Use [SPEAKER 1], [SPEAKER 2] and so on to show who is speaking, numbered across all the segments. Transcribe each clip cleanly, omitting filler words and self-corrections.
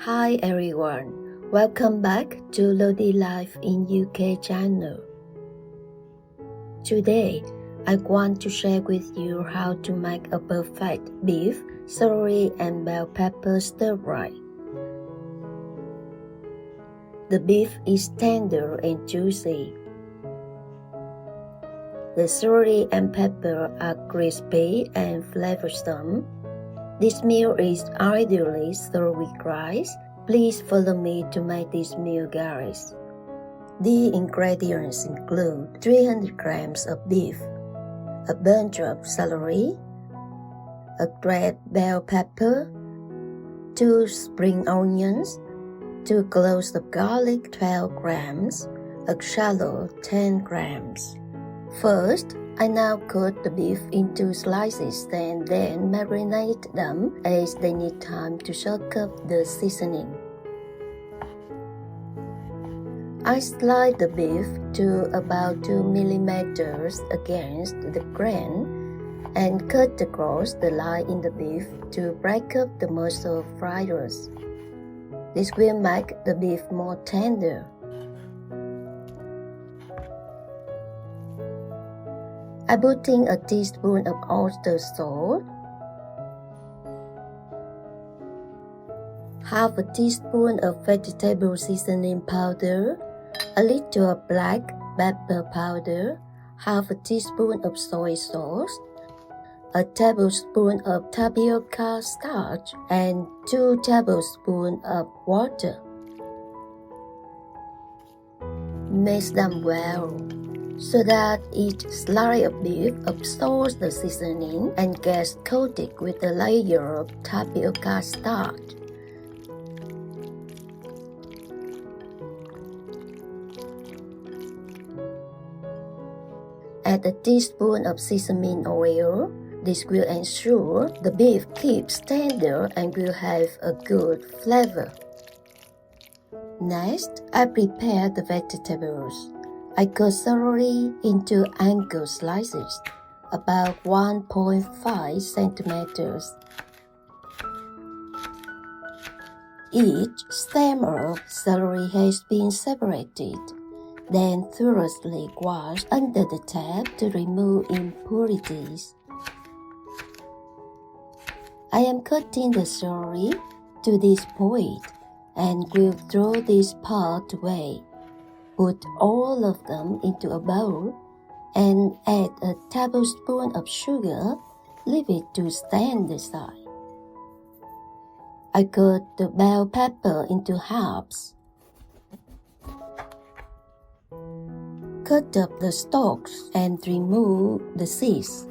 [SPEAKER 1] Hi everyone, welcome back to LoDe Life in UK channel. Today, I want to share with you how to make a perfect beef, celery and bell pepper stir fry. The beef is tender and juicy. The celery and pepper are crispy and flavorsome. This meal is ideally served with rice. Please follow me to make this meal, guys. The ingredients include 300 grams of beef, a bunch of celery, a grated bell pepper, 2 spring onions, 2 cloves of garlic 12 grams, a shallot 10 grams. First, I now cut the beef into slices and then marinate them as they need time to soak up the seasoning. I slide the beef to about 2 millimeters against the grain and cut across the line in the beef to break up the muscle fibers. This will make the beef more tender. I put in a teaspoon of oyster salt, half a teaspoon of vegetable seasoning powder, a little of black pepper powder, half a teaspoon of soy sauce, a tablespoon of tapioca starch, and 2 tablespoons of water. Mix them well, so that each slice of beef absorbs the seasoning and gets coated with a layer of tapioca starch. Add a teaspoon of sesame oil. This will ensure the beef keeps tender and will have a good flavor. Next, I prepare the vegetables. I cut celery into angle slices, about 1.5 centimeters. Each stem of celery has been separated, then thoroughly washed under the tap to remove impurities. I am cutting the celery to this point and will throw this part away. Put all of them into a bowl and add a tablespoon of sugar. Leave it to stand aside. I cut the bell pepper into halves. Cut up the stalks and remove the seeds.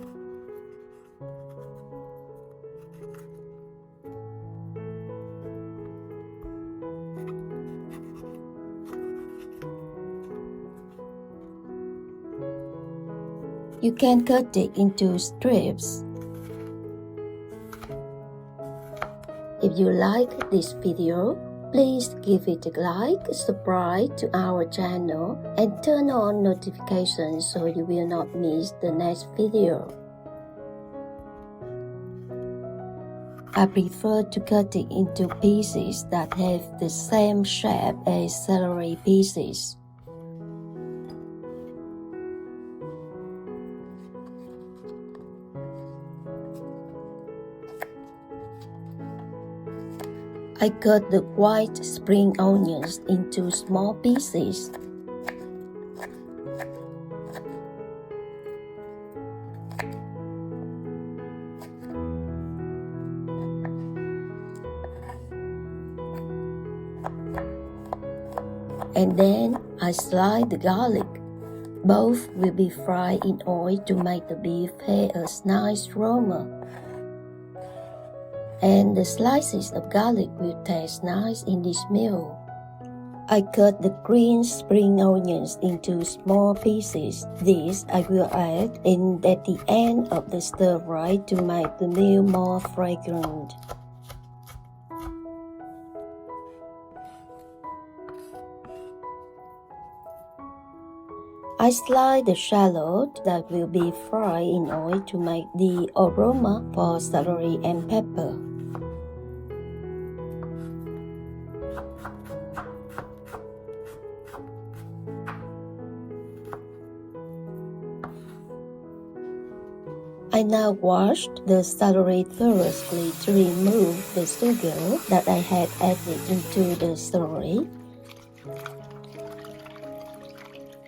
[SPEAKER 1] You can cut it into strips. If you like this video, please give it a like, subscribe to our channel, and turn on notifications so you will not miss the next video. I prefer to cut it into pieces that have the same shape as celery pieces. I cut the white spring onions into small pieces. And then I slide the garlic. Both will be fried in oil to make the beef have a nice aroma. And the slices of garlic will taste nice in this meal. I cut the green spring onions into small pieces. This I will add in at the end of the stir fry to make the meal more fragrant. I slide the shallot that will be fried in oil to make the aroma for celery and pepper. I now washed the celery thoroughly to remove the sugar that I had added into the celery.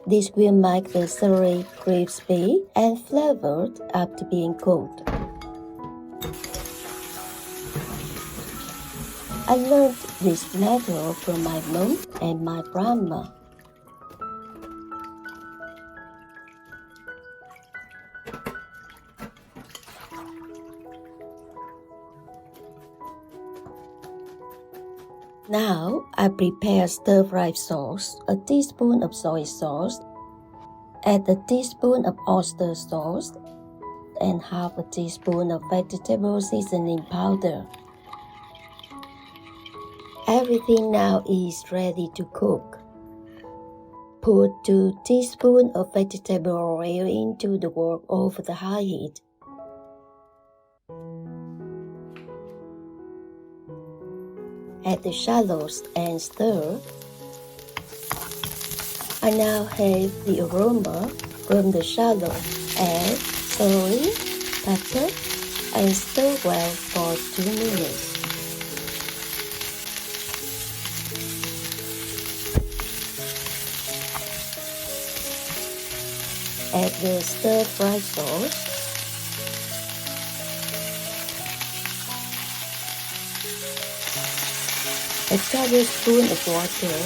[SPEAKER 1] This will make the celery crispy and flavored after being cooked. I learned this method from my mom and my grandma. Now, I prepare stir-fry sauce, a teaspoon of soy sauce, add a teaspoon of oyster sauce, and half a teaspoon of vegetable seasoning powder. Everything now is ready to cook. Put 2 teaspoons of vegetable oil into the wok over the high heat. Add the shallots and stir. I now have the aroma from the shallot. Add celery, pepper, and stir well for 2 minutes. Add the stir-fry sauce. A tablespoon of water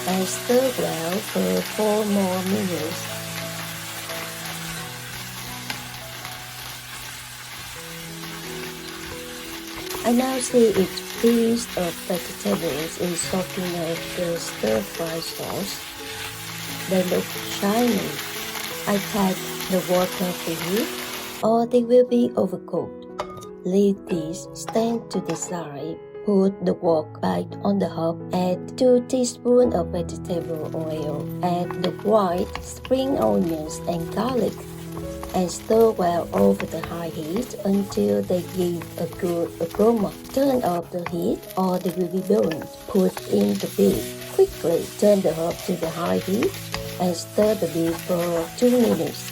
[SPEAKER 1] and stir well for 4 more minutes. I now see each piece of vegetables is soaking up the stir-fry sauce. They look shiny. I take the water off the heat or they will be overcooked. Leave these stand to the side. Put the wok back on the hob, add 2 teaspoons of vegetable oil, add the white spring onions and garlic, and stir well over the high heat until they give a good aroma. Turn off the heat or they will be burned. Put in the beef. Quickly turn the hob to the high heat and stir the beef for 2 minutes.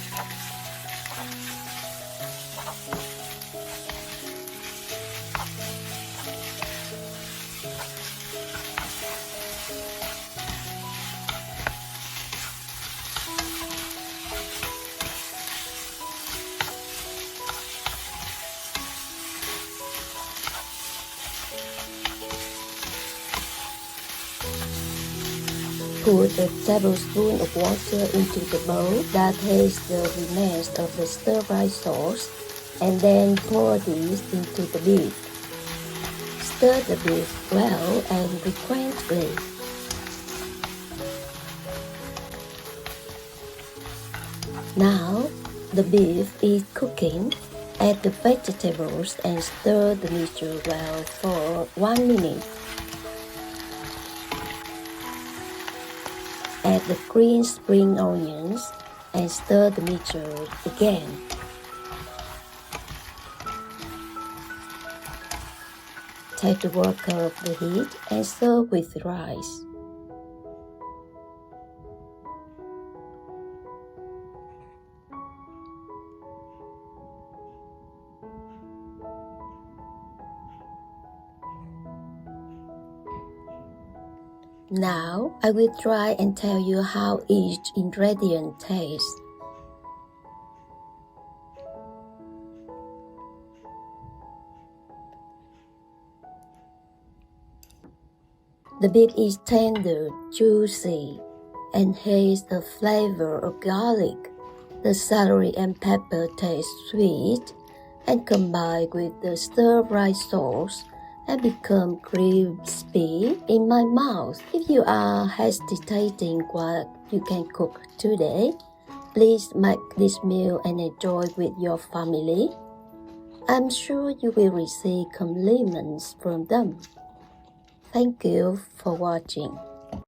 [SPEAKER 1] Put a tablespoon of water into the bowl that has the remains of the stir-fry sauce and then pour this into the beef. Stir the beef well and frequently. Now the beef is cooking. Add the vegetables and stir the mixture well for 1 minute. Add the green spring onions and stir the mixture again. Take the wok off the heat and serve with rice. Now, I will try and tell you how each ingredient tastes. The beef is tender, juicy, and has the flavor of garlic. The celery and pepper taste sweet and combine with the stir-fry sauce and become crispy in my mouth. If you are hesitating what you can cook today, please make this meal and enjoy with your family. I'm sure you will receive compliments from them. Thank you for watching.